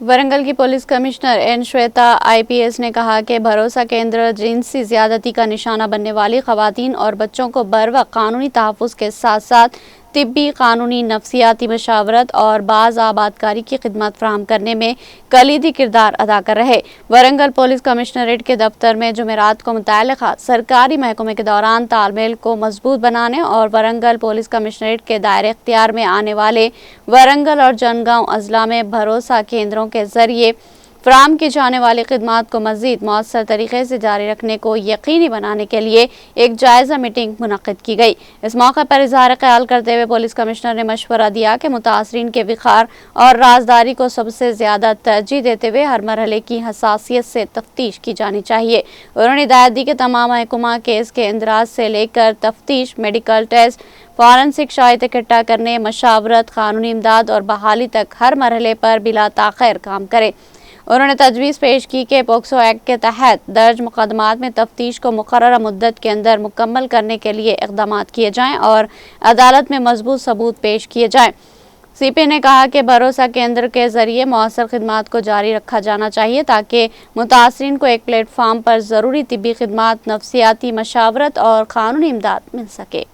ورنگل کی police commissioner N Shweta آئی P S نے کہا کہ بھروسہ کیندر جنسی زیادتی کا نشانہ بننے والی خواتین اور بچوں کو بروقت قانونی تحفظ کے ساتھ ساتھ طبی، قانونی، نفسیاتی مشاورت اور باز آبادکاری کی خدمات فراہم کرنے میں کلیدی کردار ادا کر رہے۔ ورنگل پولیس کمشنریٹ کے دفتر میں جمعرات کو متعلقہ سرکاری محکمے کے دوران تال میل کو مضبوط بنانے اور ورنگل پولیس کمشنریٹ کے دائرہ اختیار میں آنے والے ورنگل اور جنگاؤں اضلاع میں بھروسہ کیندروں کے ذریعے فراہم کی جانے والی خدمات کو مزید مؤثر طریقے سے جاری رکھنے کو یقینی بنانے کے لیے ایک جائزہ میٹنگ منعقد کی گئی۔ اس موقع پر اظہار خیال کرتے ہوئے پولیس کمشنر نے مشورہ دیا کہ متاثرین کے وقار اور رازداری کو سب سے زیادہ ترجیح دیتے ہوئے ہر مرحلے کی حساسیت سے تفتیش کی جانی چاہیے۔ انہوں نے ہدایت دی کہ تمام محکمہ کیس کے اندراج سے لے کر تفتیش، میڈیکل ٹیسٹ، فورنسک شواہد اکٹھا کرنے، مشاورت، قانونی امداد اور بحالی تک ہر مرحلے پر بلا تاخیر کام کریں۔ انہوں نے تجویز پیش کی کہ پوکسو ایکٹ کے تحت درج مقدمات میں تفتیش کو مقررہ مدت کے اندر مکمل کرنے کے لیے اقدامات کیے جائیں اور عدالت میں مضبوط ثبوت پیش کیے جائیں۔ سی پی نے کہا کہ بھروسہ کیندر کے ذریعے مؤثر خدمات کو جاری رکھا جانا چاہیے تاکہ متاثرین کو ایک پلیٹ فارم پر ضروری طبی خدمات، نفسیاتی مشاورت اور قانونی امداد مل سکے۔